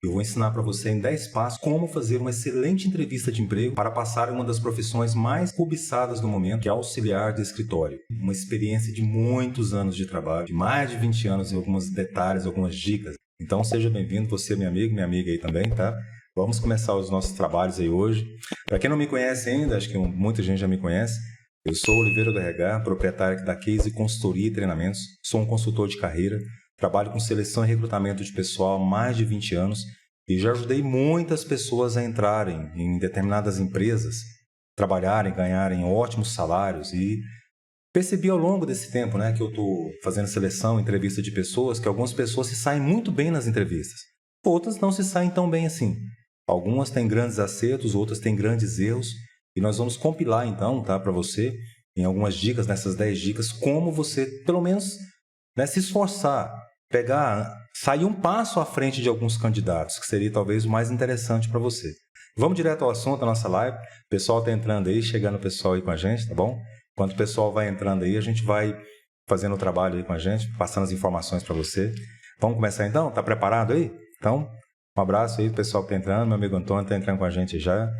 Eu vou ensinar para você em 10 passos como fazer uma excelente entrevista de emprego para passar em uma das profissões mais cobiçadas do momento, que é auxiliar de escritório. Uma experiência de muitos anos de trabalho, de mais de 20 anos em alguns detalhes, algumas dicas. Então seja bem-vindo, você meu amigo, minha amiga aí também, tá? Vamos começar os nossos trabalhos aí hoje. Para quem não me conhece ainda, acho que muita gente já me conhece, eu sou Oliveira do RH, proprietário aqui da Case Consultoria e Treinamentos, sou um consultor de carreira, trabalho com seleção e recrutamento de pessoal há mais de 20 anos e já ajudei muitas pessoas a entrarem em determinadas empresas, trabalharem, ganharem ótimos salários e percebi ao longo desse tempo, que eu estou fazendo seleção, entrevista de pessoas, que algumas pessoas se saem muito bem nas entrevistas, outras não se saem tão bem assim. Algumas têm grandes acertos, outras têm grandes erros e nós vamos compilar então, tá, para você, em algumas dicas, nessas 10 dicas, como você, pelo menos, se esforçar, sair um passo à frente de alguns candidatos, que seria talvez o mais interessante para você. Vamos direto ao assunto da nossa live. O pessoal está entrando aí, chegando o pessoal aí com a gente, tá bom? Enquanto o pessoal vai entrando aí, a gente vai fazendo o trabalho aí com a gente, passando as informações para você. Vamos começar então? Tá preparado aí? Então, um abraço aí, pessoal que está entrando. Meu amigo Antônio está entrando com a gente já.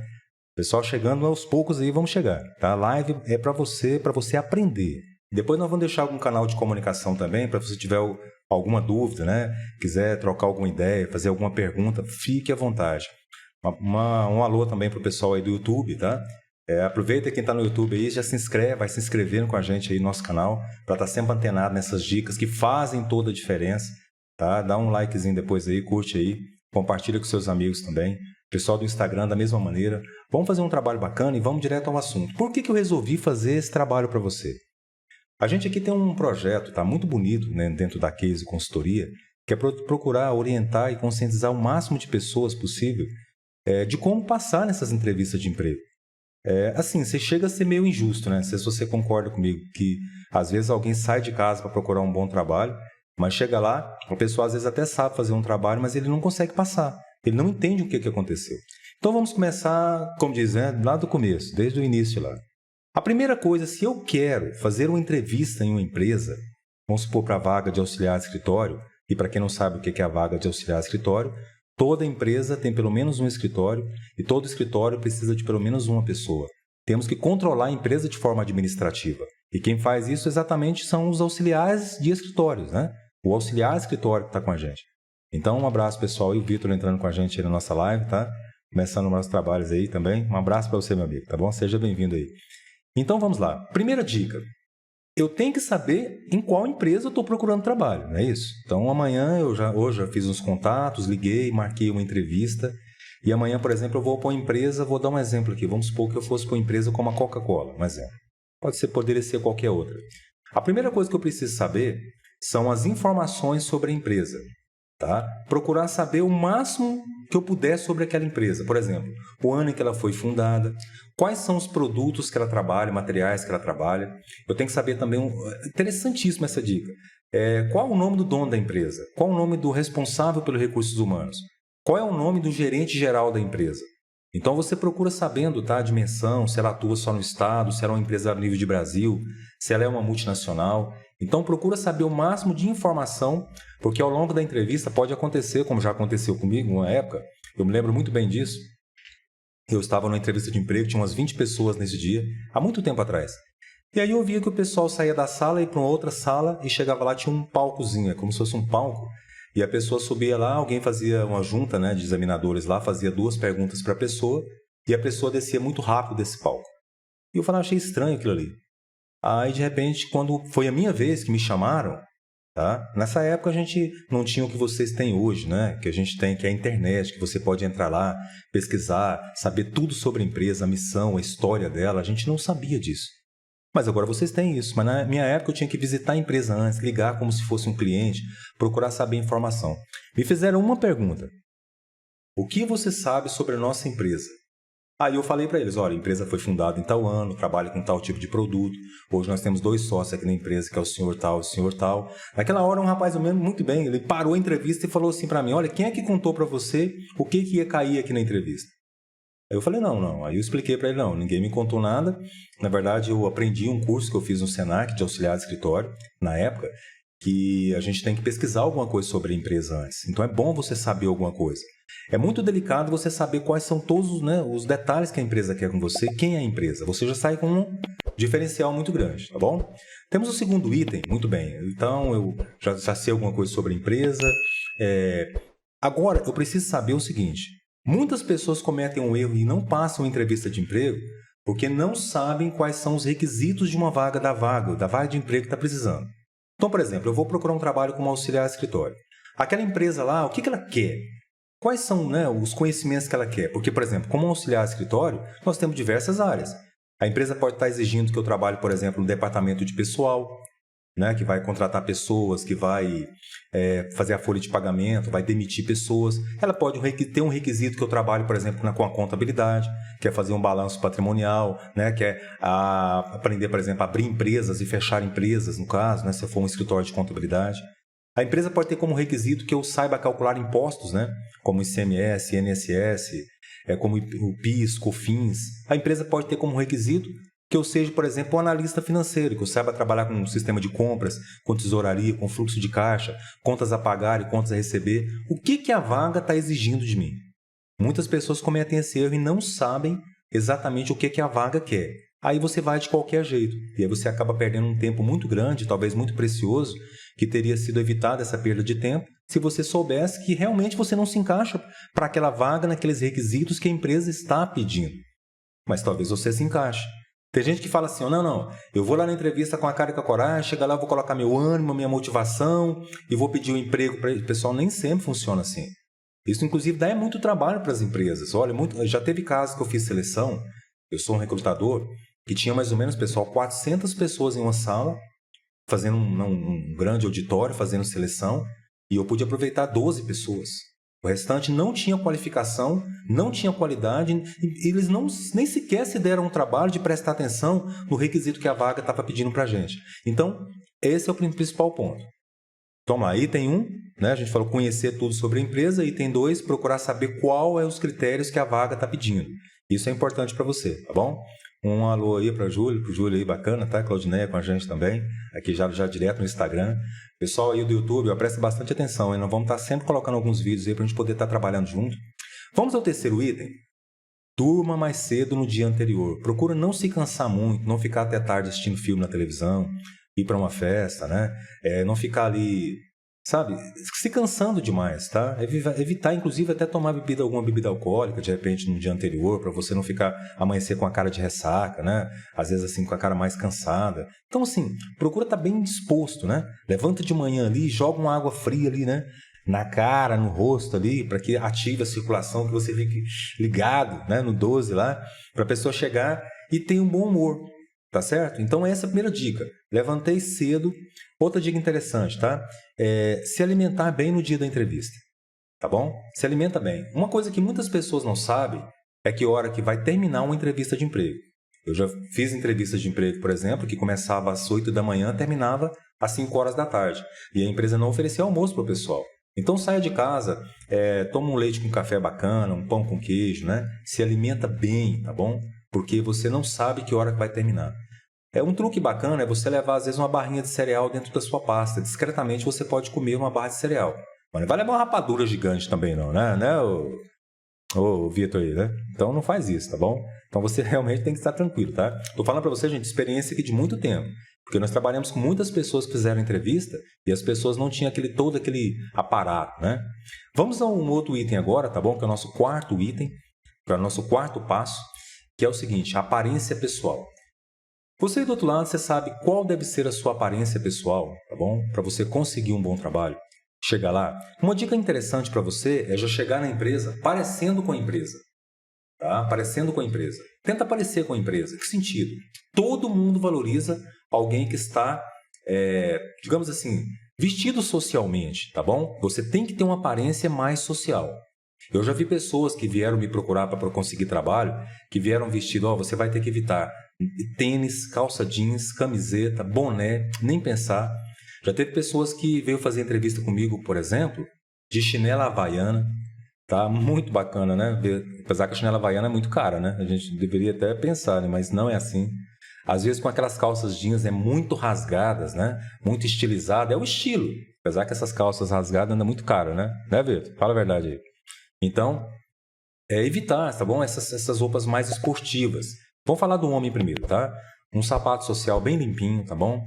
Pessoal chegando aos poucos aí, vamos chegar. Tá? A live é para você aprender. Depois nós vamos deixar algum canal de comunicação também, para se você tiver alguma dúvida, quiser trocar alguma ideia, fazer alguma pergunta, fique à vontade. Um alô também para o pessoal aí do YouTube, tá? Aproveita quem está no YouTube aí, já se inscreve, vai se inscrevendo com a gente aí no nosso canal, para estar sempre antenado nessas dicas que fazem toda a diferença, tá? Dá um likezinho depois aí, curte aí, compartilha com seus amigos também. Pessoal do Instagram da mesma maneira. Vamos fazer um trabalho bacana e vamos direto ao assunto. Por que eu resolvi fazer esse trabalho para você? A gente aqui tem um projeto, tá muito bonito, dentro da Case Consultoria, que é procurar orientar e conscientizar o máximo de pessoas possível de como passar nessas entrevistas de emprego. Assim, você chega a ser meio injusto, né? Se você concorda comigo que às vezes alguém sai de casa para procurar um bom trabalho, mas chega lá, a pessoa às vezes até sabe fazer um trabalho, mas ele não consegue passar. Ele não entende o que aconteceu. Então vamos começar, como diz, lá do começo, desde o início lá. A primeira coisa, se eu quero fazer uma entrevista em uma empresa, vamos supor para a vaga de auxiliar de escritório, e para quem não sabe o que é a vaga de auxiliar de escritório, toda empresa tem pelo menos um escritório e todo escritório precisa de pelo menos uma pessoa. Temos que controlar a empresa de forma administrativa. E quem faz isso exatamente são os auxiliares de escritórios, né? O auxiliar de escritório que está com a gente. Então, um abraço, pessoal. E o Vitor entrando com a gente aí na nossa live, tá? Começando os nossos trabalhos aí também. Um abraço para você, meu amigo, tá bom? Seja bem-vindo aí. Então, vamos lá. Primeira dica. Eu tenho que saber em qual empresa eu estou procurando trabalho, não é isso? Então, amanhã, hoje já fiz uns contatos, liguei, marquei uma entrevista. E amanhã, por exemplo, eu vou para uma empresa, vou dar um exemplo aqui. Vamos supor que eu fosse para uma empresa como a Coca-Cola, um exemplo. Poderia ser qualquer outra. A primeira coisa que eu preciso saber são as informações sobre a empresa. Tá? Procurar saber o máximo que eu puder sobre aquela empresa. Por exemplo, o ano em que ela foi fundada, quais são os produtos que ela trabalha, materiais que ela trabalha. Eu tenho que saber também, interessantíssima essa dica, qual é o nome do dono da empresa? Qual é o nome do responsável pelos recursos humanos? Qual é o nome do gerente geral da empresa? Então você procura sabendo, tá, a dimensão, se ela atua só no estado, se ela é uma empresa a nível de Brasil, se ela é uma multinacional. Então procura saber o máximo de informação, porque ao longo da entrevista pode acontecer, como já aconteceu comigo uma época, eu me lembro muito bem disso. Eu estava numa entrevista de emprego, tinha umas 20 pessoas nesse dia, há muito tempo atrás. E aí eu via que o pessoal saía da sala e ia para uma outra sala e chegava lá, tinha um palcozinho, como se fosse um palco. E a pessoa subia lá, alguém fazia uma junta, de examinadores lá, fazia 2 perguntas para a pessoa e a pessoa descia muito rápido desse palco. E eu falei, achei estranho aquilo ali. Aí, de repente, quando foi a minha vez que me chamaram, tá? Nessa época a gente não tinha o que vocês têm hoje, que a gente tem, que é a internet, que você pode entrar lá, pesquisar, saber tudo sobre a empresa, a missão, a história dela. A gente não sabia disso. Mas agora vocês têm isso. Mas na minha época eu tinha que visitar a empresa antes, ligar como se fosse um cliente, procurar saber informação. Me fizeram uma pergunta. O que você sabe sobre a nossa empresa? Aí eu falei para eles, olha, a empresa foi fundada em tal ano, trabalha com tal tipo de produto. Hoje nós temos 2 sócios aqui na empresa, que é o senhor tal e o senhor tal. Naquela hora um rapaz, eu lembro muito bem, ele parou a entrevista e falou assim para mim, olha, quem é que contou para você o que ia cair aqui na entrevista? Aí eu falei, não. Aí eu expliquei para ele, não, ninguém me contou nada. Na verdade, eu aprendi um curso que eu fiz no Senac, de auxiliar de escritório, na época, que a gente tem que pesquisar alguma coisa sobre a empresa antes. Então é bom você saber alguma coisa. É muito delicado você saber quais são todos, né, os detalhes que a empresa quer com você, quem é a empresa. Você já sai com um diferencial muito grande, tá bom? Temos o segundo item, muito bem. Então, eu já sei alguma coisa sobre a empresa. Agora, eu preciso saber o seguinte. Muitas pessoas cometem um erro e não passam a entrevista de emprego porque não sabem quais são os requisitos de uma vaga da vaga de emprego que está precisando. Então, por exemplo, eu vou procurar um trabalho como auxiliar de escritório. Aquela empresa lá, o que ela quer? Quais são, né, os conhecimentos que ela quer? Porque, por exemplo, como auxiliar de escritório, nós temos diversas áreas. A empresa pode estar exigindo que eu trabalhe, por exemplo, no departamento de pessoal, né, que vai contratar pessoas, que vai fazer a folha de pagamento, vai demitir pessoas. Ela pode ter um requisito que eu trabalhe, por exemplo, com a contabilidade, que é fazer um balanço patrimonial, né, que é aprender, por exemplo, a abrir empresas e fechar empresas, no caso, né, se eu for um escritório de contabilidade. A empresa pode ter como requisito que eu saiba calcular impostos, né, como ICMS, INSS, como o PIS, COFINS. A empresa pode ter como requisito que eu seja, por exemplo, um analista financeiro, que eu saiba trabalhar com um sistema de compras, com tesouraria, com fluxo de caixa, contas a pagar e contas a receber. O que a vaga está exigindo de mim? Muitas pessoas cometem esse erro e não sabem exatamente o que a vaga quer. Aí você vai de qualquer jeito. E aí você acaba perdendo um tempo muito grande, talvez muito precioso, que teria sido evitada essa perda de tempo, se você soubesse que realmente você não se encaixa para aquela vaga naqueles requisitos que a empresa está pedindo. Mas talvez você se encaixe. Tem gente que fala assim, não, eu vou lá na entrevista com a cara e com a coragem, chega lá, vou colocar meu ânimo, minha motivação e vou pedir um emprego para ele. Pessoal, nem sempre funciona assim. Isso, inclusive, dá muito trabalho para as empresas. Olha, já teve casos que eu fiz seleção, eu sou um recrutador, que tinha mais ou menos, pessoal, 400 pessoas em uma sala, fazendo um grande auditório, fazendo seleção, e eu pude aproveitar 12 pessoas. O restante não tinha qualificação, não tinha qualidade, e eles nem sequer se deram um trabalho de prestar atenção no requisito que a vaga estava pedindo para a gente. Então, esse é o principal ponto. Então, lá, item 1, né, a gente falou conhecer tudo sobre a empresa. Item 2, procurar saber qual é os critérios que a vaga está pedindo. Isso é importante para você, tá bom? Um alô aí para o Júlio aí, bacana, tá? Claudineia com a gente também, aqui já direto no Instagram. Pessoal aí do YouTube, presta bastante atenção, hein? Nós vamos estar sempre colocando alguns vídeos aí para a gente poder estar trabalhando junto. Vamos ao terceiro item. Durma mais cedo no dia anterior. Procura não se cansar muito, não ficar até tarde assistindo filme na televisão, ir para uma festa, né? Não ficar ali, sabe, se cansando demais, tá? Evitar, inclusive, até tomar alguma bebida alcoólica, de repente, no dia anterior, para você não ficar amanhecer com a cara de ressaca, né? Às vezes, assim, com a cara mais cansada. Então, assim, procura estar bem disposto, né? Levanta de manhã ali, joga uma água fria ali, né? Na cara, no rosto ali, para que ative a circulação, que você fique ligado, né? No 12 lá, para a pessoa chegar e ter um bom humor. Tá certo? Então, essa é a primeira dica. Levantei cedo. Outra dica interessante, tá? Se alimentar bem no dia da entrevista. Tá bom? Se alimenta bem. Uma coisa que muitas pessoas não sabem é que hora que vai terminar uma entrevista de emprego. Eu já fiz entrevistas de emprego, por exemplo, que começava às 8 da manhã e terminava às 5 horas da tarde. E a empresa não oferecia almoço para o pessoal. Então, saia de casa, toma um leite com café bacana, um pão com queijo, né? Se alimenta bem, tá bom? Porque você não sabe que hora que vai terminar. Um truque bacana é você levar, às vezes, uma barrinha de cereal dentro da sua pasta. Discretamente, você pode comer uma barra de cereal. Mas não vai levar uma rapadura gigante também, não, né? Ô, Vitor aí, né? Então, não faz isso, tá bom? Então, você realmente tem que estar tranquilo, tá? Tô falando para você, gente, experiência aqui de muito tempo. Porque nós trabalhamos com muitas pessoas que fizeram entrevista e as pessoas não tinham todo aquele aparato, né? Vamos a um outro item agora, tá bom? Que é o nosso quarto item, para o nosso quarto passo, que é o seguinte, a aparência pessoal. Você do outro lado, você sabe qual deve ser a sua aparência pessoal, tá bom? Para você conseguir um bom trabalho. Chega lá. Uma dica interessante para você é já chegar na empresa parecendo com a empresa. Tá? Parecendo com a empresa. Tenta parecer com a empresa. Que sentido? Todo mundo valoriza alguém que está, digamos assim, vestido socialmente, tá bom? Você tem que ter uma aparência mais social. Eu já vi pessoas que vieram me procurar para conseguir trabalho, que vieram vestido, você vai ter que evitar tênis, calça jeans, camiseta, boné, nem pensar. Já teve pessoas que veio fazer entrevista comigo, por exemplo, de chinela havaiana, tá? Muito bacana, né? Apesar que a chinela havaiana é muito cara, né? A gente deveria até pensar, né? Mas não é assim. Às vezes com aquelas calças jeans muito rasgadas, né? Muito estilizada, é o estilo. Apesar que essas calças rasgadas andam muito caro, né? Né, Vitor? Fala a verdade aí. Então, evitar, tá bom? Essas roupas mais esportivas. Vamos falar do homem primeiro, tá? Um sapato social bem limpinho, tá bom?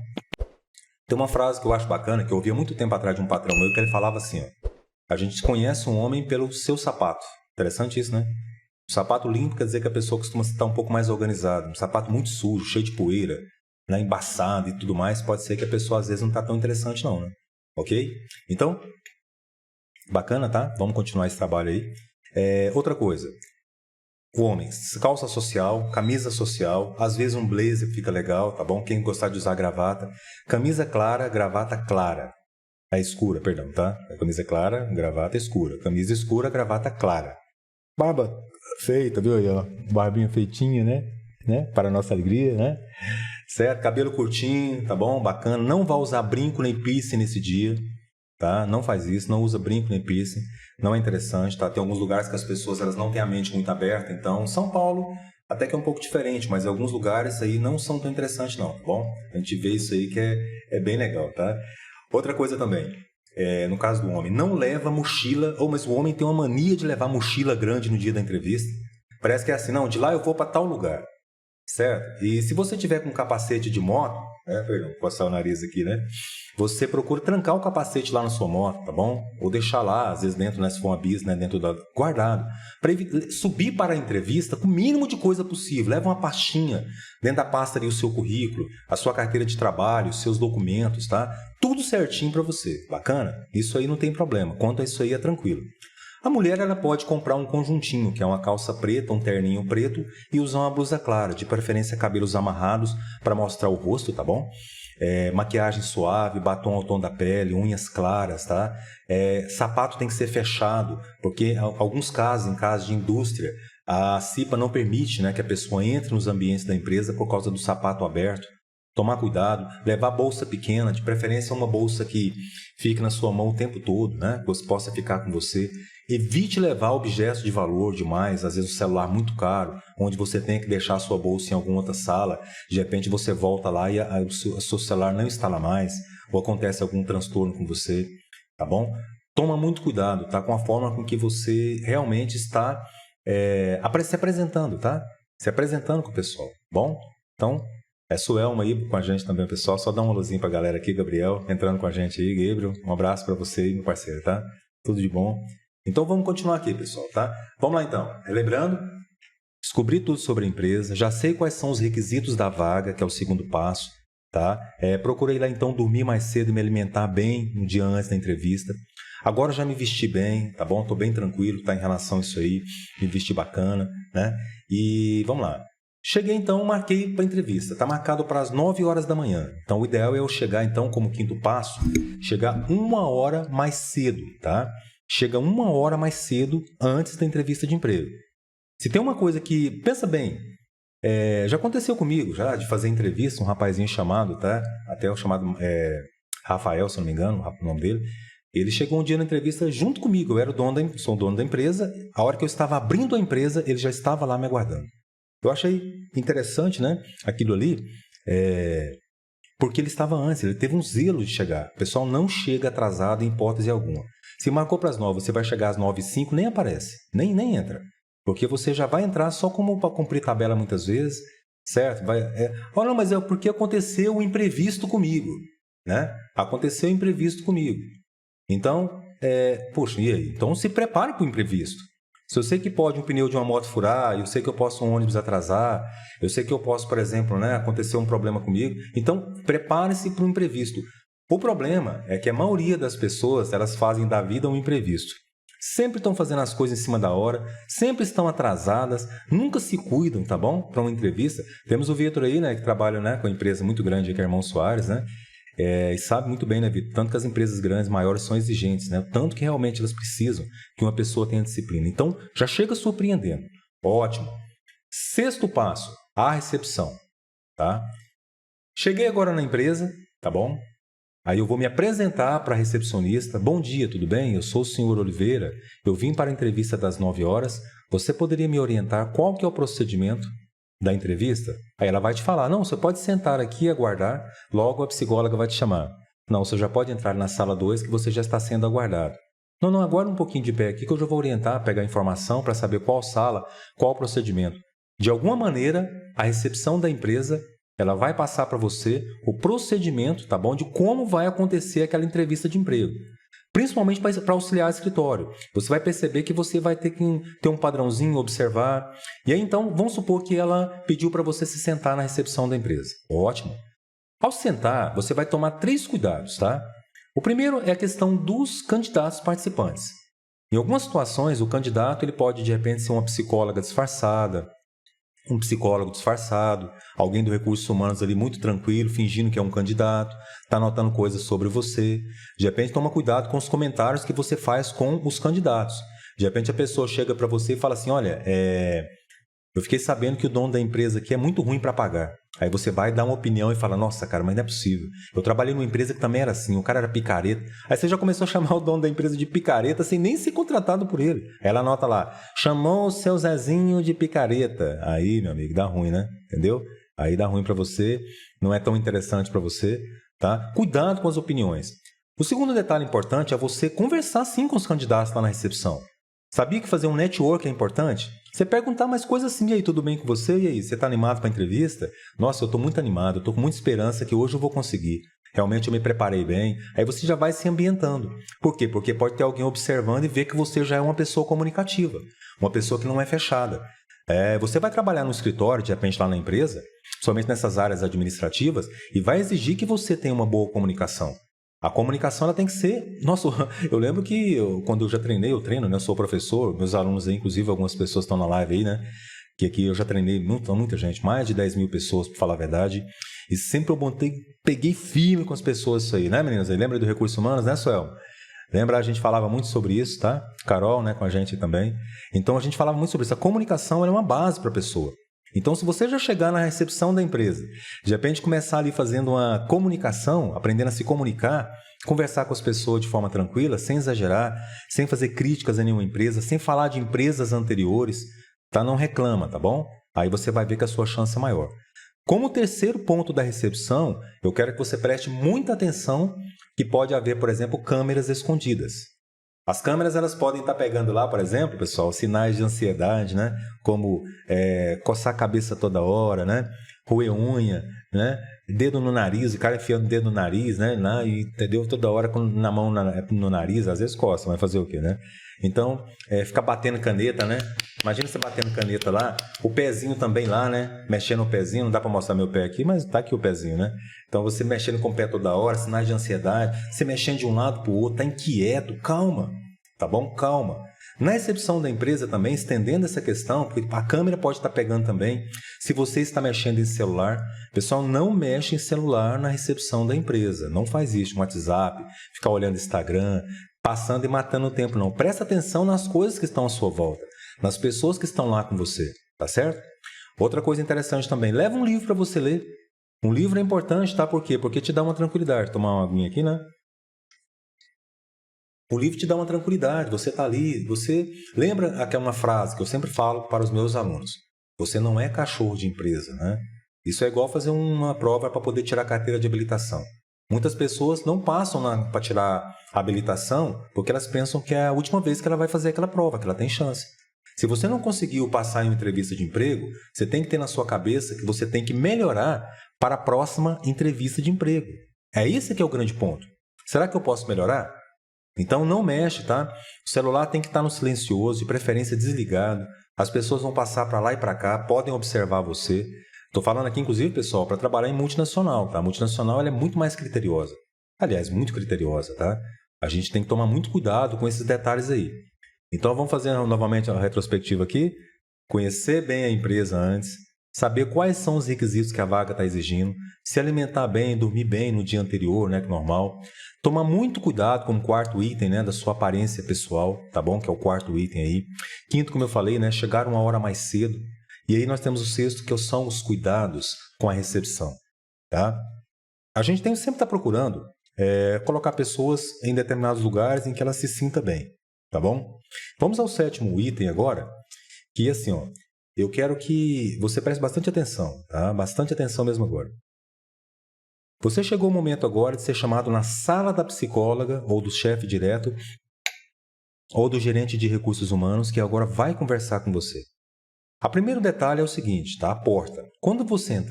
Tem uma frase que eu acho bacana, que eu ouvi há muito tempo atrás de um patrão meu, que ele falava assim, ó, a gente conhece um homem pelo seu sapato. Interessante isso, né? Um sapato limpo quer dizer que a pessoa costuma estar um pouco mais organizada. Um sapato muito sujo, cheio de poeira, né, embaçado e tudo mais, pode ser que a pessoa às vezes não está tão interessante não, né? Ok? Então, bacana, tá? Vamos continuar esse trabalho aí. Outra coisa, o homem, calça social, camisa social, às vezes um blazer fica legal, tá bom? Quem gostar de usar gravata, camisa clara, gravata clara. Escura, perdão, tá? Camisa clara, gravata escura. Camisa escura, gravata clara. Barba feita, viu aí, ó? Barbinha feitinha, né? Para a nossa alegria, né? Certo? Cabelo curtinho, tá bom? Bacana. Não vai usar brinco nem piercing nesse dia, tá? Não faz isso, não usa brinco nem piercing. Não é interessante, tá? Tem alguns lugares que as pessoas elas não têm a mente muito aberta, então São Paulo até que é um pouco diferente, mas em alguns lugares aí não são tão interessantes não, tá bom? A gente vê isso aí que é bem legal, tá? Outra coisa também, no caso do homem, não leva mochila, mas o homem tem uma mania de levar mochila grande no dia da entrevista. Parece que é assim, não, de lá eu vou para tal lugar, certo? E se você tiver com capacete de moto, perdão, coçar o nariz aqui, né? Você procura trancar o capacete lá na sua moto, tá bom? Ou deixar lá, às vezes dentro, né, se for uma bis, né, dentro da guardado, para subir para a entrevista com o mínimo de coisa possível. Leva uma pastinha dentro da pasta ali o seu currículo, a sua carteira de trabalho, os seus documentos, tá? Tudo certinho para você. Bacana? Isso aí não tem problema. Quanto a isso aí é tranquilo. A mulher ela pode comprar um conjuntinho, que é uma calça preta, um terninho preto e usar uma blusa clara, de preferência cabelos amarrados para mostrar o rosto, tá bom? Maquiagem suave, batom ao tom da pele, unhas claras, tá? Sapato tem que ser fechado, porque em alguns casos, em casos de indústria, a CIPA não permite, né, que a pessoa entre nos ambientes da empresa por causa do sapato aberto. Tomar cuidado, levar bolsa pequena, de preferência uma bolsa que fique na sua mão o tempo todo, né? Que você possa ficar com você. Evite levar objetos de valor demais, às vezes um celular muito caro, onde você tem que deixar a sua bolsa em alguma outra sala. De repente você volta lá e o seu celular não está lá mais, ou acontece algum transtorno com você, tá bom? Toma muito cuidado, tá? Com a forma com que você realmente está se apresentando, tá? Se apresentando com o pessoal, bom? Então, Suelma aí com a gente também, pessoal. Só dá uma luzinha pra galera aqui, Gabriel, entrando com a gente aí, Gabriel. Um abraço para você e meu parceiro, tá? Tudo de bom. Então vamos continuar aqui, pessoal, tá? Vamos lá então. Relembrando, descobri tudo sobre a empresa, já sei quais são os requisitos da vaga, que é o segundo passo, tá? Procurei lá então dormir mais cedo e me alimentar bem um dia antes da entrevista. Agora já me vesti bem, tá bom? Tô bem tranquilo, tá? Em relação a isso aí, me vesti bacana, né? E vamos lá. Cheguei então, marquei para a entrevista. Está marcado para as 9 horas da manhã. Então o ideal é eu chegar então como quinto passo, chegar 1 hora mais cedo, tá? Chega 1 hora mais cedo antes da entrevista de emprego. Se tem uma coisa que, pensa bem, já aconteceu comigo, já de fazer entrevista, um rapazinho chamado, tá? Até o chamado Rafael, se não me engano, o nome dele. Ele chegou um dia na entrevista junto comigo. Eu era sou o dono da empresa. A hora que eu estava abrindo a empresa, ele já estava lá me aguardando. Eu achei interessante, né, aquilo ali, porque ele estava antes, ele teve um zelo de chegar. O pessoal não chega atrasado em hipótese alguma. Se marcou para as 9, você vai chegar às 9h05, nem aparece, nem entra. Porque você já vai entrar só como para cumprir tabela muitas vezes, certo? Olha, mas é porque aconteceu um imprevisto comigo, né? Aconteceu um imprevisto comigo. Então, poxa, e aí? Então se prepare para o imprevisto. Se eu sei que pode um pneu de uma moto furar, eu sei que eu posso um ônibus atrasar, eu sei que eu posso, por exemplo, né, acontecer um problema comigo, então prepare-se para o imprevisto. O problema é que a maioria das pessoas, elas fazem da vida um imprevisto. Sempre estão fazendo as coisas em cima da hora, sempre estão atrasadas, nunca se cuidam, tá bom? Para uma entrevista. Temos o Vitor aí, né, que trabalha, né, com uma empresa muito grande, que é Irmão Soares, né? E sabe muito bem, né, Vitor? Tanto que as empresas grandes, maiores, são exigentes, né? Tanto que realmente elas precisam que uma pessoa tenha disciplina. Então, já chega surpreendendo. Ótimo. Sexto passo, a recepção, tá? Cheguei agora na empresa, tá bom? Aí eu vou me apresentar para a recepcionista. Bom dia, tudo bem? Eu sou o senhor Oliveira. Eu vim para a entrevista das 9 horas. Você poderia me orientar qual que é o procedimento da entrevista? Aí ela vai te falar, não, você pode sentar aqui e aguardar, logo a psicóloga vai te chamar. Não, você já pode entrar na sala 2 que você já está sendo aguardado. Não, não, agora um pouquinho de pé aqui que eu já vou orientar, pegar informação para saber qual sala, qual procedimento. De alguma maneira, a recepção da empresa, ela vai passar para você o procedimento, tá bom? De como vai acontecer aquela entrevista de emprego. Principalmente para auxiliar o escritório. Você vai perceber que você vai ter que ter um padrãozinho, observar. E aí, então, vamos supor que ela pediu para você se sentar na recepção da empresa. Ótimo. Ao sentar, você vai tomar 3 cuidados, tá? O primeiro é a questão dos candidatos participantes. Em algumas situações, o candidato ele pode, de repente, ser uma psicóloga disfarçada, um psicólogo disfarçado, alguém do recursos humanos ali muito tranquilo, fingindo que é um candidato, está anotando coisas sobre você. De repente, toma cuidado com os comentários que você faz com os candidatos. De repente, a pessoa chega para você e fala assim, olha, eu fiquei sabendo que o dono da empresa aqui é muito ruim para pagar. Aí você vai dar uma opinião e fala, nossa, cara, mas não é possível. Eu trabalhei numa empresa que também era assim, o cara era picareta. Aí você já começou a chamar o dono da empresa de picareta sem nem ser contratado por ele. Aí ela anota lá, chamou o seu Zezinho de picareta. Aí, meu amigo, dá ruim, né? Entendeu? Aí dá ruim para você, não é tão interessante para você, tá? Cuidado com as opiniões. O segundo detalhe importante é você conversar sim com os candidatos lá na recepção. Sabia que fazer um network é importante? Você perguntar mais coisas assim, e aí, tudo bem com você? E aí, você está animado para a entrevista? Nossa, eu estou muito animado, eu estou com muita esperança que hoje eu vou conseguir. Realmente eu me preparei bem. Aí você já vai se ambientando. Por quê? Porque pode ter alguém observando e ver que você já é uma pessoa comunicativa, uma pessoa que não é fechada. Você vai trabalhar no escritório, de repente lá na empresa, somente nessas áreas administrativas, e vai exigir que você tenha uma boa comunicação. A comunicação ela tem que ser... Nossa, eu lembro que quando eu já treinei, eu treino, né? Eu sou professor, meus alunos aí, inclusive algumas pessoas estão na live aí, né? Que aqui eu já treinei muita gente, mais de 10 mil pessoas, para falar a verdade. E sempre eu peguei firme com as pessoas isso aí, né, meninas? Aí, lembra do Recursos Humanos, né, Suel? Lembra, a gente falava muito sobre isso, tá? Carol, né, com a gente também. Então, a gente falava muito sobre isso. A comunicação ela é uma base para a pessoa. Então, se você já chegar na recepção da empresa, de repente começar ali fazendo uma comunicação, aprendendo a se comunicar, conversar com as pessoas de forma tranquila, sem exagerar, sem fazer críticas a nenhuma empresa, sem falar de empresas anteriores, tá? Não reclama, tá bom? Aí você vai ver que a sua chance é maior. Como terceiro ponto da recepção, eu quero que você preste muita atenção que pode haver, por exemplo, câmeras escondidas. As câmeras elas podem estar pegando lá, por exemplo, pessoal, sinais de ansiedade, né? Como coçar a cabeça toda hora, né? Roer unha, né? Dedo no nariz, o cara enfiando o dedo no nariz, né? E, entendeu? Toda hora na mão no nariz, às vezes coça, vai fazer o quê, né? Então, ficar batendo caneta, né? Imagina você batendo caneta lá, o pezinho também lá, né? Mexendo o pezinho, não dá para mostrar meu pé aqui, mas tá aqui o pezinho, né? Então, você mexendo com o pé toda hora, sinais de ansiedade, você mexendo de um lado para o outro, tá inquieto, calma, tá bom? Calma. Na recepção da empresa também, estendendo essa questão, porque a câmera pode estar pegando também, se você está mexendo em celular, pessoal, não mexe em celular na recepção da empresa, não faz isso no WhatsApp, ficar olhando Instagram, passando e matando o tempo, não. Presta atenção nas coisas que estão à sua volta, nas pessoas que estão lá com você, tá certo? Outra coisa interessante também, leva um livro para você ler. Um livro é importante, tá? Por quê? Porque te dá uma tranquilidade. Tomar uma aguinha aqui, né? O livro te dá uma tranquilidade, você está ali, você... Lembra aquela frase que eu sempre falo para os meus alunos? Você não é cachorro de empresa, né? Isso é igual fazer uma prova para poder tirar a carteira de habilitação. Muitas pessoas não passam para tirar a habilitação porque elas pensam que é a última vez que ela vai fazer aquela prova, que ela tem chance. Se você não conseguiu passar em uma entrevista de emprego, você tem que ter na sua cabeça que você tem que melhorar para a próxima entrevista de emprego. É esse que é o grande ponto. Será que eu posso melhorar? Então não mexe, tá? O celular tem que estar no silencioso, de preferência desligado. As pessoas vão passar para lá e para cá, podem observar você. Estou falando aqui, inclusive, pessoal, para trabalhar em multinacional, tá? A multinacional ela é muito mais criteriosa. Aliás, muito criteriosa, tá? A gente tem que tomar muito cuidado com esses detalhes aí. Então vamos fazer novamente a retrospectiva aqui. Conhecer bem a empresa antes, saber quais são os requisitos que a vaga está exigindo, se alimentar bem, dormir bem no dia anterior, né, que é normal. Tomar muito cuidado com o quarto item, né, da sua aparência pessoal, tá bom? Que é o quarto item aí. Quinto, como eu falei, né, chegar uma hora mais cedo. E aí nós temos o sexto, que são os cuidados com a recepção, tá? A gente tem sempre estar procurando colocar pessoas em determinados lugares em que ela se sinta bem, tá bom? Vamos ao sétimo item agora, que assim, ó, eu quero que você preste bastante atenção, tá? Bastante atenção mesmo agora. Você chegou o momento agora de ser chamado na sala da psicóloga ou do chefe direto ou do gerente de recursos humanos que agora vai conversar com você. O primeiro detalhe é o seguinte, tá? A porta. Quando você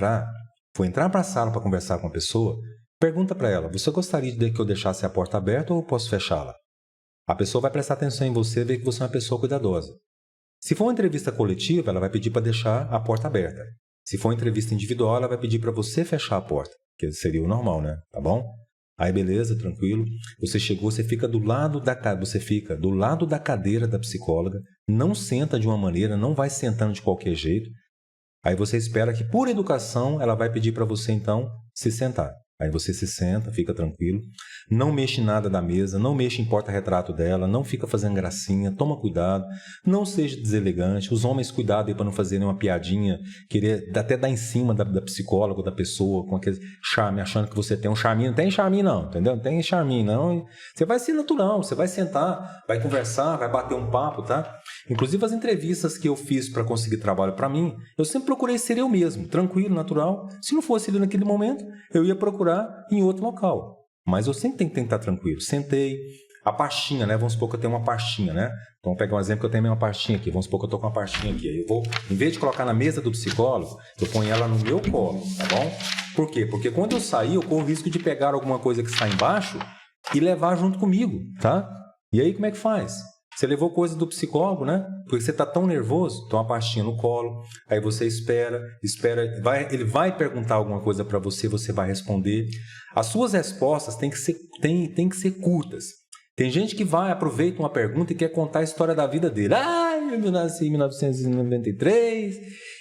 for entrar para a sala para conversar com a pessoa, pergunta para ela, você gostaria de que eu deixasse a porta aberta ou eu posso fechá-la? A pessoa vai prestar atenção em você e ver que você é uma pessoa cuidadosa. Se for uma entrevista coletiva, ela vai pedir para deixar a porta aberta. Se for uma entrevista individual, ela vai pedir para você fechar a porta, que seria o normal, né? Tá bom? Aí beleza, tranquilo. Você chegou, você fica do lado da cadeira da psicóloga, não senta de uma maneira, não vai sentando de qualquer jeito. Aí você espera que, por educação, ela vai pedir para você, então, se sentar. Aí você se senta, fica tranquilo, não mexe em nada da mesa, não mexe em porta-retrato dela, não fica fazendo gracinha, toma cuidado, não seja deselegante. Os homens, cuidado aí para não fazerem uma piadinha, querer até dar em cima da psicóloga, da pessoa, com aquele charme, achando que você tem um charminho. Não tem charminho não, entendeu? Não tem charminho não. Você vai ser natural, você vai sentar, vai conversar, vai bater um papo, tá? Inclusive as entrevistas que eu fiz para conseguir trabalho para mim, eu sempre procurei ser eu mesmo, tranquilo, natural. Se não fosse ele naquele momento, eu ia procurar em outro local. Mas eu sempre tenho que estar tranquilo. Sentei, a pastinha, né? Vamos supor que eu tenho uma pastinha, né? Então, vamos pegar um exemplo que eu tenho uma pastinha aqui. Vamos supor que eu estou com uma pastinha aqui. Aí eu vou, em vez de colocar na mesa do psicólogo, eu ponho ela no meu colo, tá bom? Por quê? Porque quando eu sair, eu corro o risco de pegar alguma coisa que está embaixo e levar junto comigo, tá? E aí, como é que faz? Você levou coisa do psicólogo, né? Porque você está tão nervoso, então a pastinha no colo, aí você espera, ele vai perguntar alguma coisa para você, você vai responder. As suas respostas têm que ser curtas. Tem gente que aproveita uma pergunta e quer contar a história da vida dele. Eu nasci em 1993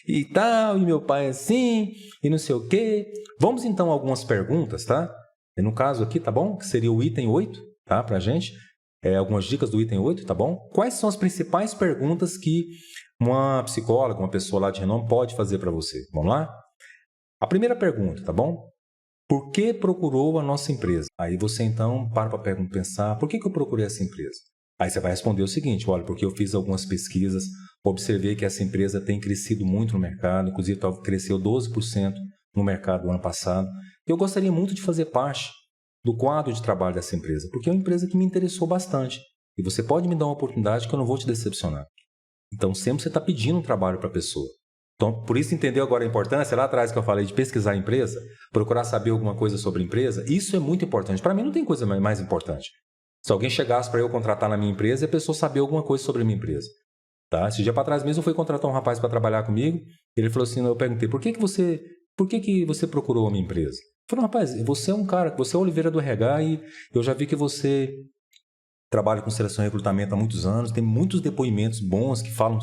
e tal, e meu pai é assim, e não sei o quê. Vamos então a algumas perguntas, tá? E no caso aqui, tá bom? Que seria o item 8, tá? Pra gente. Algumas dicas do item 8, tá bom? Quais são as principais perguntas que uma psicóloga, uma pessoa lá de renome pode fazer para você? Vamos lá? A primeira pergunta, tá bom? Por que procurou a nossa empresa? Aí você então para pensar, por que eu procurei essa empresa? Aí você vai responder o seguinte, olha, porque eu fiz algumas pesquisas, observei que essa empresa tem crescido muito no mercado, inclusive cresceu 12% no mercado no ano passado. Eu gostaria muito de fazer parte do quadro de trabalho dessa empresa, porque é uma empresa que me interessou bastante. E você pode me dar uma oportunidade que eu não vou te decepcionar. Então, sempre você está pedindo um trabalho para a pessoa. Então, por isso entendeu agora a importância, lá atrás que eu falei de pesquisar a empresa, procurar saber alguma coisa sobre a empresa, isso é muito importante. Para mim não tem coisa mais importante. Se alguém chegasse para eu contratar na minha empresa, a pessoa saber alguma coisa sobre a minha empresa. Tá? Esse dia para trás mesmo eu fui contratar um rapaz para trabalhar comigo, ele falou assim, eu perguntei, por que você procurou a minha empresa? Eu falei, rapaz, você é um cara, você é o Oliveira do RH e eu já vi que você trabalha com seleção e recrutamento há muitos anos, tem muitos depoimentos bons que falam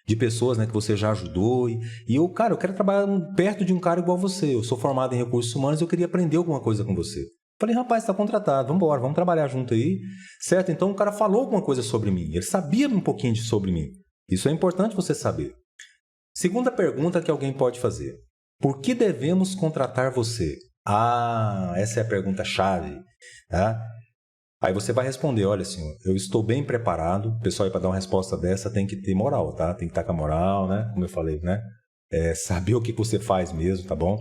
de pessoas, né, que você já ajudou e eu quero trabalhar perto de um cara igual você, eu sou formado em recursos humanos e eu queria aprender alguma coisa com você. Falei, rapaz, está contratado, vamos embora, vamos trabalhar junto aí, certo? Então o cara falou alguma coisa sobre mim, ele sabia um pouquinho sobre mim, isso é importante você saber. Segunda pergunta que alguém pode fazer, por que devemos contratar você? Essa é a pergunta-chave, tá? Aí você vai responder, olha senhor, eu estou bem preparado, o pessoal aí para dar uma resposta dessa tem que ter moral, tá? Tem que estar com a moral, né? Como eu falei, né? Saber o que você faz mesmo, tá bom?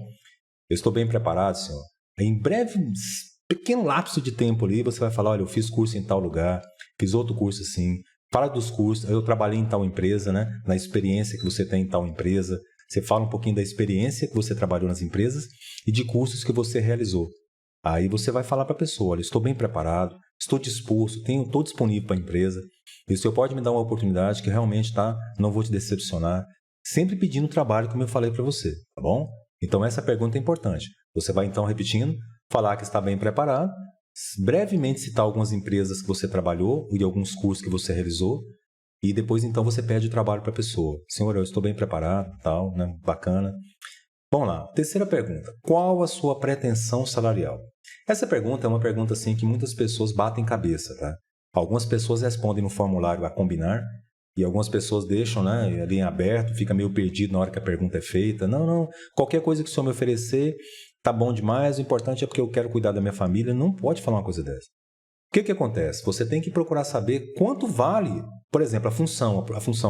Eu estou bem preparado, senhor. Em breve, pequeno lapso de tempo ali, você vai falar, olha, eu fiz curso em tal lugar, fiz outro curso assim, fala dos cursos, eu trabalhei em tal empresa, né? Na experiência que você tem em tal empresa, você fala um pouquinho da experiência que você trabalhou nas empresas e de cursos que você realizou. Aí você vai falar para a pessoa, olha, estou bem preparado, estou disposto, estou disponível para a empresa, e o senhor pode me dar uma oportunidade que realmente não vou te decepcionar, sempre pedindo trabalho como eu falei para você, tá bom? Então essa pergunta é importante. Você vai então repetindo, falar que está bem preparado, brevemente citar algumas empresas que você trabalhou e alguns cursos que você realizou, e depois então você pede o trabalho para a pessoa. Senhor, eu estou bem preparado, tal, né? Bacana. Vamos lá, terceira pergunta. Qual a sua pretensão salarial? Essa pergunta é uma pergunta assim que muitas pessoas batem cabeça, tá? Algumas pessoas respondem no formulário a combinar e algumas pessoas deixam, né, ali em aberto, fica meio perdido na hora que a pergunta é feita. Não, qualquer coisa que o senhor me oferecer tá bom demais, o importante é porque eu quero cuidar da minha família. Não pode falar uma coisa dessa. O que acontece? Você tem que procurar saber quanto vale, por exemplo, a função,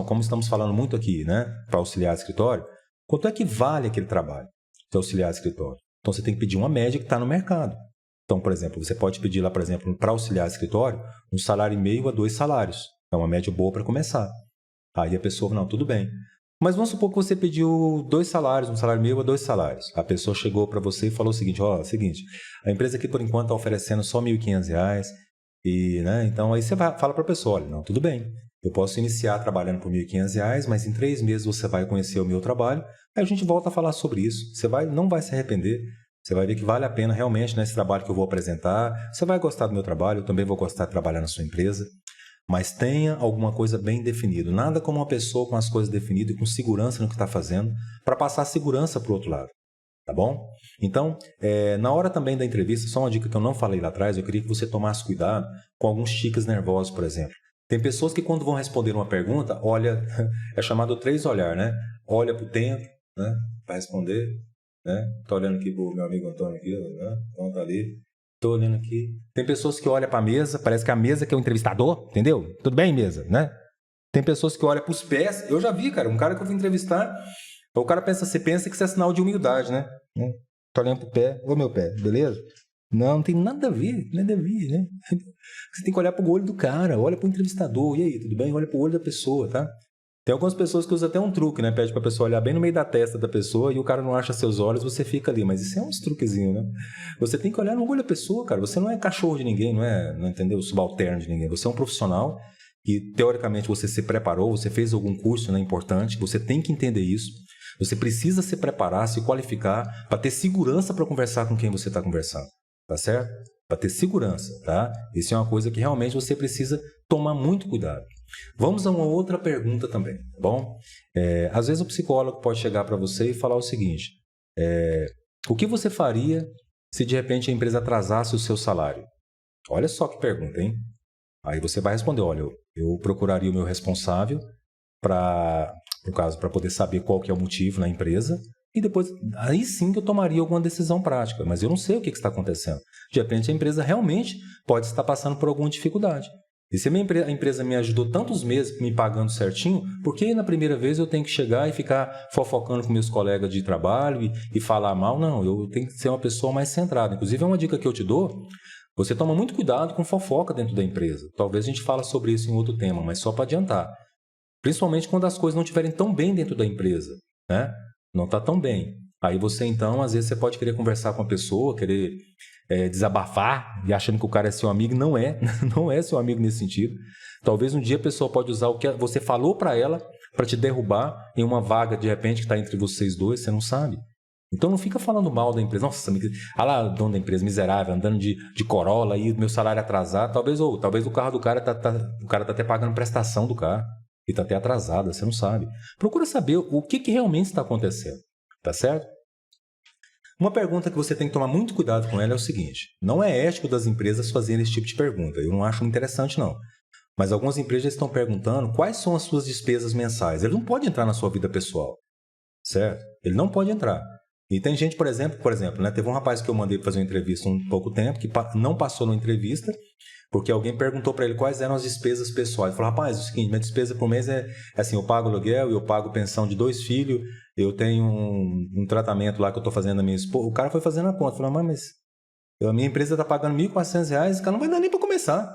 como estamos falando muito aqui, né, para auxiliar de escritório, quanto é que vale aquele trabalho de auxiliar de escritório? Então você tem que pedir uma média que está no mercado. Então, por exemplo, você pode pedir lá, por exemplo, para auxiliar de escritório, 1,5 a 2 salários. É uma média boa para começar. Aí a pessoa, não, tudo bem. Mas vamos supor que você pediu 2 salários, 1,5 a 2 salários. A pessoa chegou para você e falou o seguinte, seguinte, a empresa aqui por enquanto está oferecendo só R$ 1.500, né? Então aí você fala para a pessoa, olha, não, tudo bem, eu posso iniciar trabalhando por R$ 1.500, mas em 3 meses você vai conhecer o meu trabalho, aí a gente volta a falar sobre isso. Você não vai se arrepender, você vai ver que vale a pena realmente nesse trabalho que eu vou apresentar, você vai gostar do meu trabalho, eu também vou gostar de trabalhar na sua empresa. Mas tenha alguma coisa bem definida. Nada como uma pessoa com as coisas definidas e com segurança no que está fazendo para passar segurança para o outro lado. Tá bom? Então, na hora também da entrevista, só uma dica que eu não falei lá atrás, eu queria que você tomasse cuidado com alguns tiques nervosos, por exemplo. Tem pessoas que quando vão responder uma pergunta, olha, é chamado 3 olhar, né? Olha para o tempo, né? Para responder, né? Estou olhando aqui para o meu amigo Antônio aqui, né? Então está ali. Estou olhando aqui. Tem pessoas que olham para a mesa, parece que a mesa que é o entrevistador, entendeu? Tudo bem, mesa, né? Tem pessoas que olham para os pés. Eu já vi, cara, um cara que eu fui entrevistar, o cara você pensa que isso é sinal de humildade, né? Tô olhando para o pé, ô meu pé, beleza? Não tem nada a ver, nada a ver, né? Você tem que olhar para o olho do cara, olha para o entrevistador, e aí, tudo bem? Olha para o olho da pessoa, tá? Tem algumas pessoas que usam até um truque, né? Pede para a pessoa olhar bem no meio da testa da pessoa e o cara não acha seus olhos, você fica ali. Mas isso é uns truquezinhos, né? Você tem que olhar no olho da pessoa, cara. Você não é cachorro de ninguém, não entendeu? Subalterno de ninguém. Você é um profissional que, teoricamente, você se preparou, você fez algum curso, né, importante. Você tem que entender isso. Você precisa se preparar, se qualificar para ter segurança para conversar com quem você está conversando. Tá certo? Para ter segurança, tá? Isso é uma coisa que realmente você precisa tomar muito cuidado. Vamos a uma outra pergunta também, tá bom? Às vezes o psicólogo pode chegar para você e falar o seguinte, o que você faria se de repente a empresa atrasasse o seu salário? Olha só que pergunta, hein? Aí você vai responder, olha, eu procuraria o meu responsável no caso, para poder saber qual que é o motivo na empresa e depois, aí sim que eu tomaria alguma decisão prática, mas eu não sei o que está acontecendo. De repente a empresa realmente pode estar passando por alguma dificuldade. E se a empresa me ajudou tantos meses me pagando certinho, por que na primeira vez eu tenho que chegar e ficar fofocando com meus colegas de trabalho e falar mal? Não, eu tenho que ser uma pessoa mais centrada. Inclusive é uma dica que eu te dou, você toma muito cuidado com fofoca dentro da empresa. Talvez a gente fale sobre isso em outro tema, mas só para adiantar. Principalmente quando as coisas não estiverem tão bem dentro da empresa, né? Não está tão bem. Aí você então, às vezes você pode querer conversar com a pessoa, querer desabafar e achando que o cara é seu amigo. Não é, não é seu amigo nesse sentido. Talvez um dia a pessoa pode usar o que você falou para ela para te derrubar em uma vaga de repente que está entre vocês dois, você não sabe. Então não fica falando mal da empresa. Nossa, olha lá o dono da empresa, miserável, andando de Corolla aí, meu salário atrasado. Talvez o carro do cara o cara tá até pagando prestação do carro e está até atrasado, você não sabe. Procura saber o que realmente está acontecendo, tá certo? Uma pergunta que você tem que tomar muito cuidado com ela é o seguinte, não é ético das empresas fazerem esse tipo de pergunta, eu não acho interessante não. Mas algumas empresas estão perguntando quais são as suas despesas mensais. Ele não pode entrar na sua vida pessoal, certo? Ele não pode entrar. E tem gente, por exemplo, né, teve um rapaz que eu mandei fazer uma entrevista há um pouco tempo, que não passou na entrevista, porque alguém perguntou para ele quais eram as despesas pessoais. Ele falou, rapaz, é o seguinte, minha despesa por mês é assim, eu pago aluguel, eu pago pensão de 2 filhos, eu tenho um tratamento lá que eu estou fazendo na minha esposa. O cara foi fazendo a conta, falou, mas a minha empresa está pagando R$1.400, esse cara não vai dar nem para começar.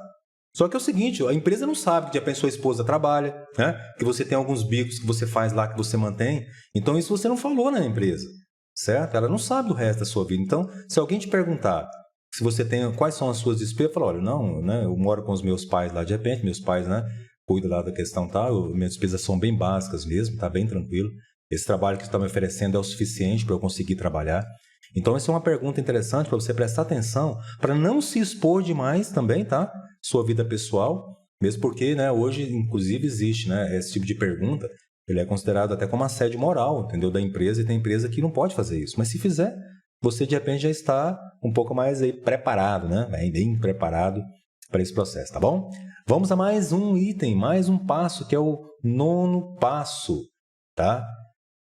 Só que é o seguinte, a empresa não sabe que a sua esposa trabalha, né? Que você tem alguns bicos que você faz lá, que você mantém. Então isso você não falou na empresa, certo? Ela não sabe do resto da sua vida. Então, se alguém te perguntar se você tem, quais são as suas despesas, fala, olha, não, né? Eu moro com os meus pais lá, de repente, meus pais, né? Cuidam lá da questão, tá? Minhas despesas são bem básicas mesmo, tá bem tranquilo. Esse trabalho que você está me oferecendo é o suficiente para eu conseguir trabalhar. Então, essa é uma pergunta interessante para você prestar atenção, para não se expor demais também, tá? Sua vida pessoal, mesmo porque, né, hoje, inclusive, existe, né, esse tipo de pergunta, ele é considerado até como assédio moral, entendeu, da empresa, e tem empresa que não pode fazer isso. Mas se fizer, você de repente já está um pouco mais aí preparado, né? Bem preparado para esse processo, tá bom? Vamos a mais um item, mais um passo, que é o 9º passo, tá?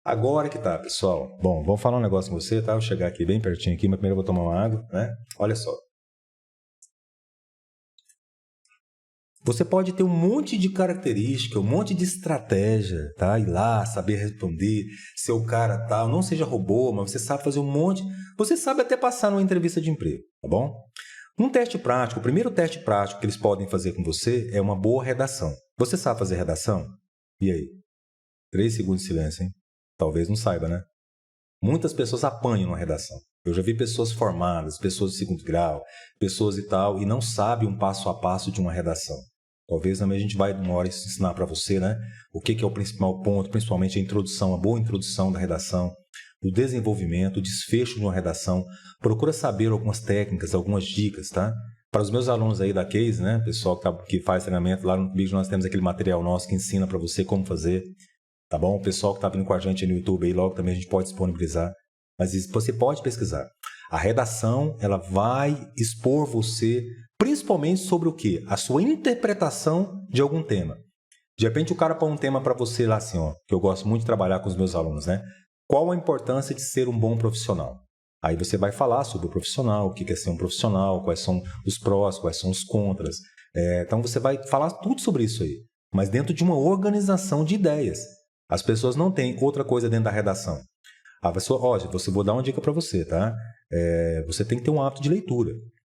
Agora que tá, pessoal. Bom, vamos falar um negócio com você, tá? Vou chegar aqui bem pertinho aqui, mas primeiro eu vou tomar uma água, né? Olha só. Você pode ter um monte de característica, um monte de estratégia, tá? Ir lá, saber responder, ser o cara tal, não seja robô, mas você sabe fazer um monte. Você sabe até passar numa entrevista de emprego, tá bom? Um teste prático, o primeiro teste prático que eles podem fazer com você é uma boa redação. Você sabe fazer redação? E aí? 3 segundos de silêncio, hein? Talvez não saiba, né? Muitas pessoas apanham na redação. Eu já vi pessoas formadas, pessoas de segundo grau, pessoas e tal, e não sabem um passo a passo de uma redação. Talvez também a gente vai, uma hora, ensinar para você, né? O que é o principal ponto, principalmente a introdução, a boa introdução da redação, o desenvolvimento, o desfecho de uma redação. Procura saber algumas técnicas, algumas dicas, tá? Para os meus alunos aí da Case, né? Pessoal que faz treinamento, lá no vídeo nós temos aquele material nosso que ensina para você como fazer, tá bom? O pessoal que está vindo com a gente no YouTube aí, logo também a gente pode disponibilizar. Mas isso você pode pesquisar. A redação, ela vai expor você, principalmente sobre o quê? A sua interpretação de algum tema. De repente o cara põe um tema para você lá assim, ó, que eu gosto muito de trabalhar com os meus alunos, né? Qual a importância de ser um bom profissional? Aí você vai falar sobre o profissional, o que é ser um profissional, quais são os prós, quais são os contras. Então você vai falar tudo sobre isso aí, mas dentro de uma organização de ideias. As pessoas não têm outra coisa dentro da redação. Vou dar uma dica para você, tá? Você tem que ter um hábito de leitura.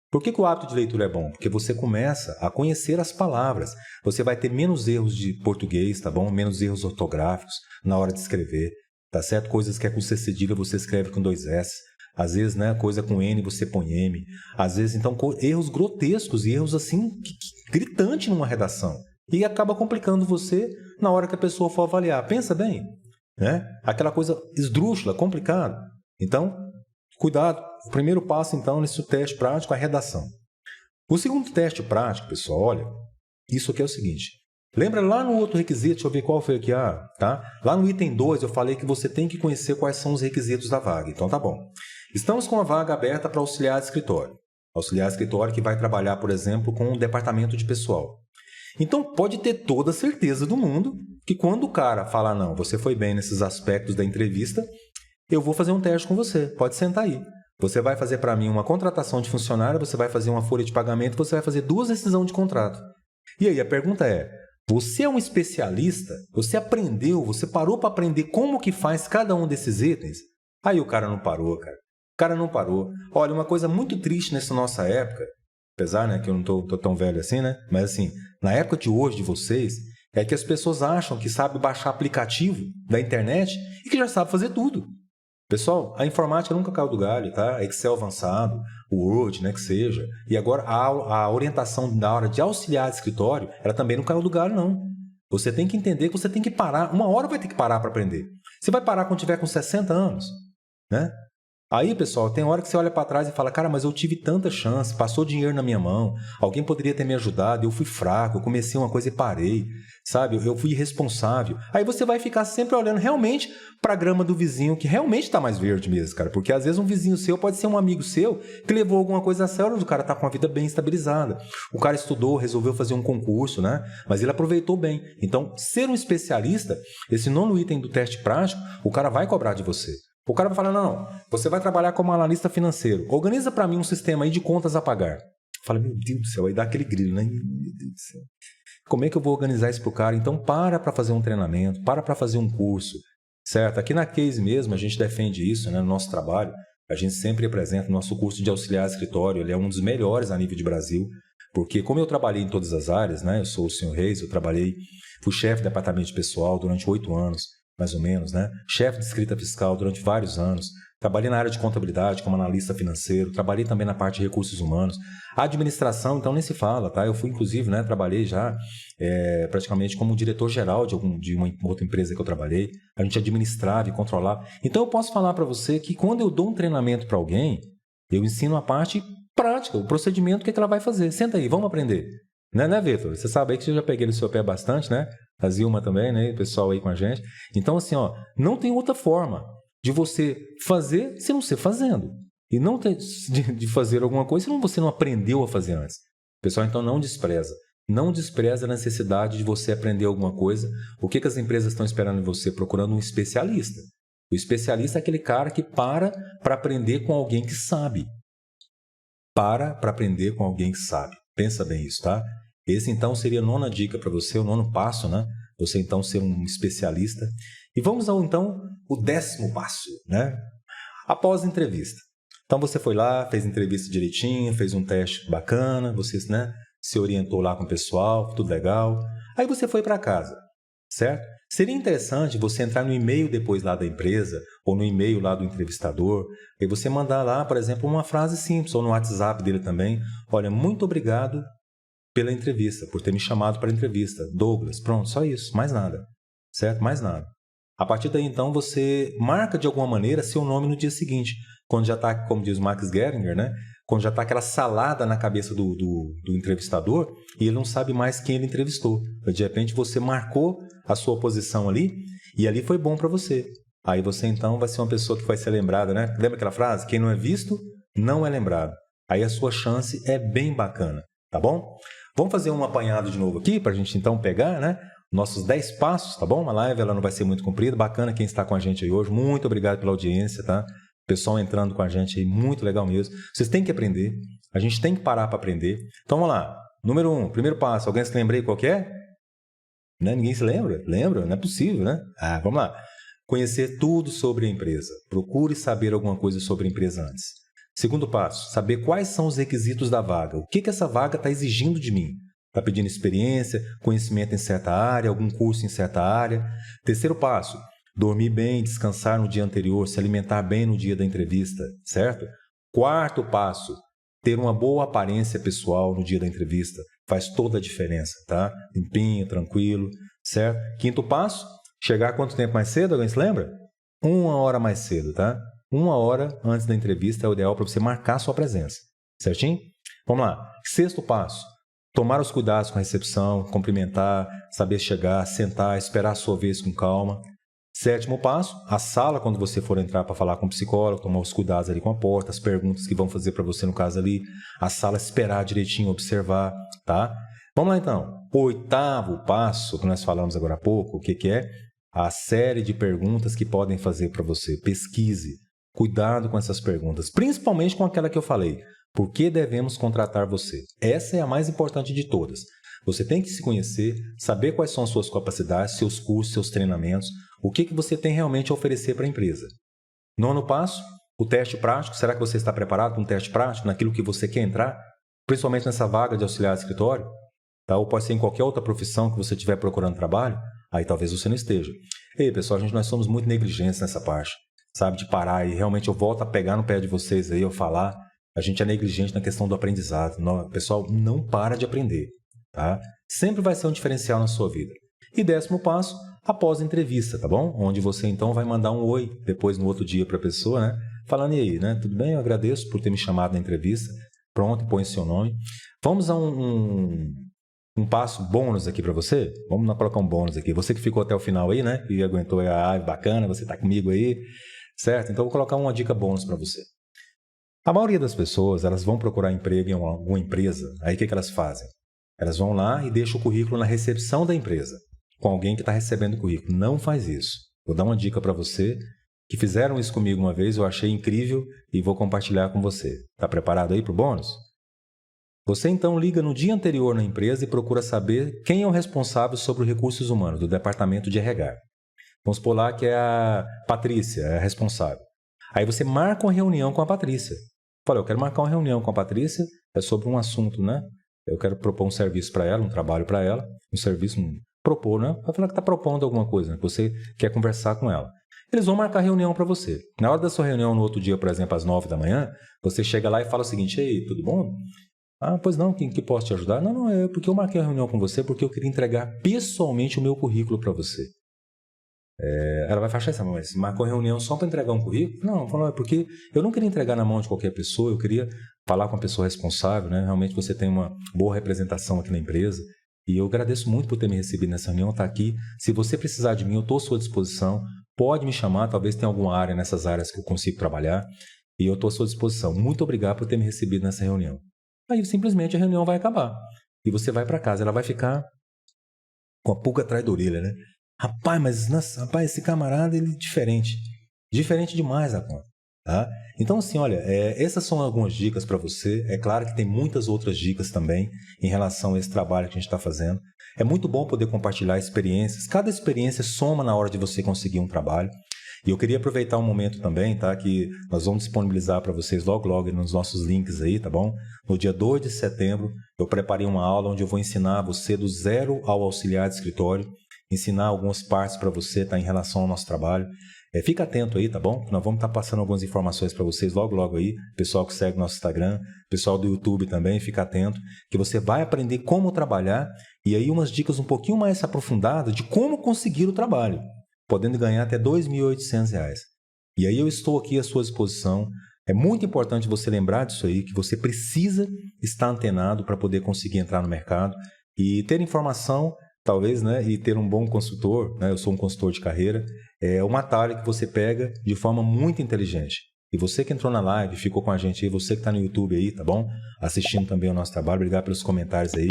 Por que o hábito de leitura é bom? Porque você começa a conhecer as palavras. Você vai ter menos erros de português, tá bom? Menos erros ortográficos na hora de escrever, tá certo? Coisas que é com C cedilha você escreve com 2 S. Às vezes, né, coisa com N você põe M. Às vezes, então, erros grotescos e erros assim, gritantes numa redação. E acaba complicando você na hora que a pessoa for avaliar. Pensa bem, né? Aquela coisa esdrúxula, complicada. Então, cuidado. O primeiro passo, então, nesse teste prático é a redação. O segundo teste prático, pessoal, olha, isso aqui é o seguinte. Lembra lá no outro requisito, deixa eu ver qual foi aqui, tá? Lá no item 2 eu falei que você tem que conhecer quais são os requisitos da vaga. Então tá bom. Estamos com a vaga aberta para auxiliar de escritório. Auxiliar de escritório que vai trabalhar, por exemplo, com um departamento de pessoal. Então pode ter toda a certeza do mundo que quando o cara falar, não, você foi bem nesses aspectos da entrevista, eu vou fazer um teste com você, pode sentar aí. Você vai fazer para mim uma contratação de funcionário, você vai fazer uma folha de pagamento, você vai fazer 2 rescisões de contrato. E aí a pergunta é, você é um especialista? Você aprendeu, você parou para aprender como que faz cada um desses itens? Aí o cara não parou, cara. O cara não parou. Olha, uma coisa muito triste nessa nossa época, apesar, né, que eu não tô tão velho assim, né? Mas assim, na época de hoje de vocês, é que as pessoas acham que sabe baixar aplicativo da internet e que já sabe fazer tudo. Pessoal, a informática nunca caiu do galho, tá? Excel avançado, o Word, né, que seja. E agora a orientação na hora de auxiliar de escritório, ela também não caiu do galho, não. Você tem que entender que você tem que parar. Uma hora vai ter que parar para aprender. Você vai parar quando tiver com 60 anos, né? Aí, pessoal, tem hora que você olha para trás e fala, cara, mas eu tive tanta chance, passou dinheiro na minha mão, alguém poderia ter me ajudado, eu fui fraco, eu comecei uma coisa e parei, sabe? Eu fui irresponsável. Aí você vai ficar sempre olhando realmente para a grama do vizinho, que realmente está mais verde mesmo, cara, porque às vezes um vizinho seu pode ser um amigo seu que levou alguma coisa a sério, o cara tá com a vida bem estabilizada. O cara estudou, resolveu fazer um concurso, né? Mas ele aproveitou bem. Então, ser um especialista, esse 9º item do teste prático, o cara vai cobrar de você. O cara vai falar, não, você vai trabalhar como analista financeiro. Organiza para mim um sistema aí de contas a pagar. Fala, meu Deus do céu, aí dá aquele grilo, né? Meu Deus do céu. Como é que eu vou organizar isso pro cara? Então, para fazer um treinamento, para fazer um curso, certo? Aqui na Case mesmo, a gente defende isso, né? No nosso trabalho, a gente sempre apresenta o nosso curso de auxiliar de escritório. Ele é um dos melhores a nível de Brasil, porque como eu trabalhei em todas as áreas, né? Eu sou o senhor Reis, fui chefe de departamento de pessoal durante 8 anos. Mais ou menos, né? Chefe de escrita fiscal durante vários anos. Trabalhei na área de contabilidade como analista financeiro. Trabalhei também na parte de recursos humanos. A administração, então, nem se fala, tá? Eu fui, inclusive, né? Trabalhei já praticamente como diretor-geral de uma outra empresa que eu trabalhei. A gente administrava e controlava. Então, eu posso falar para você que quando eu dou um treinamento para alguém, eu ensino a parte prática, o procedimento, o que ela vai fazer. Senta aí, vamos aprender. Né, Vitor? Você sabe aí que eu já peguei no seu pé bastante, né? A Zilma também, né? O pessoal aí com a gente. Então, assim, ó, não tem outra forma de você fazer se não ser fazendo. E não tem de fazer alguma coisa se você não aprendeu a fazer antes. Pessoal, então não despreza. Não despreza a necessidade de você aprender alguma coisa. O que as empresas estão esperando em você? Procurando um especialista. O especialista é aquele cara que para aprender com alguém que sabe. Para aprender com alguém que sabe. Pensa bem isso, tá? Esse, então, seria a 9ª dica para você, o 9º passo, né? Você, então, ser um especialista. E vamos ao, então, o 10º passo, né? Após a entrevista. Então você foi lá, fez entrevista direitinho, fez um teste bacana, você, né, se orientou lá com o pessoal, tudo legal. Aí você foi para casa, certo? Seria interessante você entrar no e-mail depois lá da empresa, ou no e-mail lá do entrevistador, e você mandar lá, por exemplo, uma frase simples, ou no WhatsApp dele também. Olha, muito obrigado pela entrevista, por ter me chamado para a entrevista. Douglas, pronto, só isso, mais nada, certo? Mais nada. A partir daí, então, você marca de alguma maneira seu nome no dia seguinte, quando já está, como diz o Max Geringer, né? Quando já está aquela salada na cabeça do entrevistador e ele não sabe mais quem ele entrevistou. De repente, você marcou a sua posição ali e ali foi bom para você. Aí você, então, vai ser uma pessoa que vai ser lembrada, né? Lembra aquela frase? Quem não é visto, não é lembrado. Aí a sua chance é bem bacana, tá bom? Vamos fazer um apanhado de novo aqui para a gente, então, pegar, né? Nossos 10 passos, tá bom? A live ela não vai ser muito comprida. Bacana quem está com a gente aí hoje. Muito obrigado pela audiência, tá? Pessoal entrando com a gente aí, muito legal mesmo. Vocês têm que aprender. A gente tem que parar para aprender. Então, vamos lá. Número 1, primeiro passo. Alguém se lembrei qual que é? Né? Ninguém se lembra? Lembra? Não é possível, né? Vamos lá. Conhecer tudo sobre a empresa. Procure saber alguma coisa sobre a empresa antes. Segundo passo, saber quais são os requisitos da vaga. O que essa vaga está exigindo de mim? Está pedindo experiência, conhecimento em certa área, algum curso em certa área. Terceiro passo, dormir bem, descansar no dia anterior, se alimentar bem no dia da entrevista, certo? Quarto passo, ter uma boa aparência pessoal no dia da entrevista. Faz toda a diferença, tá? Limpinho, tranquilo, certo? Quinto passo, chegar quanto tempo mais cedo? Alguém se lembra? 1 hora mais cedo, tá? 1 hora antes da entrevista é o ideal para você marcar a sua presença, certinho? Vamos lá. Sexto passo, tomar os cuidados com a recepção, cumprimentar, saber chegar, sentar, esperar a sua vez com calma. Sétimo passo, a sala, quando você for entrar para falar com o psicólogo, tomar os cuidados ali com a porta, as perguntas que vão fazer para você no caso ali, a sala esperar direitinho, observar, tá? Vamos lá então. Oitavo passo, que nós falamos agora há pouco, o que é? A série de perguntas que podem fazer para você. Pesquise. Cuidado com essas perguntas, principalmente com aquela que eu falei. Por que devemos contratar você? Essa é a mais importante de todas. Você tem que se conhecer, saber quais são as suas capacidades, seus cursos, seus treinamentos, o que você tem realmente a oferecer para a empresa. Nono passo, o teste prático. Será que você está preparado para um teste prático naquilo que você quer entrar? Principalmente nessa vaga de auxiliar de escritório? Tá? Ou pode ser em qualquer outra profissão que você estiver procurando trabalho? Aí talvez você não esteja. Ei, pessoal, nós somos muito negligentes nessa parte. Sabe, de parar e realmente eu volto a pegar no pé de vocês aí, eu falar, a gente é negligente na questão do aprendizado. Não, pessoal, não para de aprender, tá? Sempre vai ser um diferencial na sua vida. E 10º passo, após a entrevista, tá bom? Onde você então vai mandar um oi, depois no outro dia para a pessoa, né? Falando, e aí, né? Tudo bem? Eu agradeço por ter me chamado na entrevista. Pronto, põe seu nome. Vamos a um passo bônus aqui para você? Vamos colocar um bônus aqui. Você que ficou até o final aí, né? E aguentou a bacana, você tá comigo aí. Certo? Então, eu vou colocar uma dica bônus para você. A maioria das pessoas, elas vão procurar emprego em alguma empresa. Aí, o que elas fazem? Elas vão lá e deixam o currículo na recepção da empresa, com alguém que está recebendo o currículo. Não faz isso. Vou dar uma dica para você, que fizeram isso comigo uma vez, eu achei incrível e vou compartilhar com você. Está preparado aí para o bônus? Você, então, liga no dia anterior na empresa e procura saber quem é o responsável sobre os recursos humanos do departamento de RH. Vamos supor lá que é a Patrícia, é a responsável. Aí você marca uma reunião com a Patrícia. Fala, eu quero marcar uma reunião com a Patrícia, é sobre um assunto, né? Eu quero propor um serviço para ela, um trabalho para ela, um serviço, propor, né? Vai falar que está propondo alguma coisa, né? Que você quer conversar com ela. Eles vão marcar reunião para você. Na hora da sua reunião, no outro dia, por exemplo, às 9 da manhã, você chega lá e fala o seguinte, ei, tudo bom? Ah, pois não, que posso te ajudar? Não, é porque eu marquei a reunião com você porque eu queria entregar pessoalmente o meu currículo para você. Ela vai falar assim, mas marcou reunião só para entregar um currículo? Não, é porque eu não queria entregar na mão de qualquer pessoa, eu queria falar com a pessoa responsável, né? Realmente você tem uma boa representação aqui na empresa e eu agradeço muito por ter me recebido nessa reunião, tá aqui. Se você precisar de mim, eu estou à sua disposição, pode me chamar, talvez tenha alguma área nessas áreas que eu consigo trabalhar e eu estou à sua disposição. Muito obrigado por ter me recebido nessa reunião. Aí simplesmente a reunião vai acabar e você vai para casa, ela vai ficar com a pulga atrás da orelha, né? Rapaz, rapaz, esse camarada ele é diferente. Diferente demais a conta. Tá? Então, assim, olha, essas são algumas dicas para você. É claro que tem muitas outras dicas também em relação a esse trabalho que a gente está fazendo. É muito bom poder compartilhar experiências. Cada experiência soma na hora de você conseguir um trabalho. E eu queria aproveitar um momento também, tá? Que nós vamos disponibilizar para vocês logo nos nossos links aí, tá bom? No dia 2 de setembro, eu preparei uma aula onde eu vou ensinar você do zero ao auxiliar de escritório, ensinar algumas partes para você, tá? Em relação ao nosso trabalho. Fica atento aí, tá bom? Nós vamos estar passando algumas informações para vocês logo aí. Pessoal que segue nosso Instagram, pessoal do YouTube também, fica atento, que você vai aprender como trabalhar e aí umas dicas um pouquinho mais aprofundadas de como conseguir o trabalho, podendo ganhar até R$ 2.800. E aí eu estou aqui à sua disposição. É muito importante você lembrar disso aí, que você precisa estar antenado para poder conseguir entrar no mercado e ter informação, talvez, né, e ter um bom consultor, né? Eu sou um consultor de carreira, é um atalho que você pega de forma muito inteligente. E você que entrou na live, ficou com a gente aí, você que está no YouTube aí, tá bom? Assistindo também o nosso trabalho, obrigado pelos comentários aí.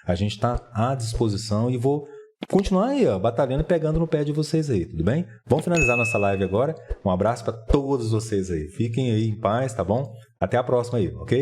A gente está à disposição e vou continuar aí, ó, batalhando e pegando no pé de vocês aí, tudo bem? Vamos finalizar nossa live agora. Um abraço para todos vocês aí. Fiquem aí em paz, tá bom? Até a próxima aí, ok?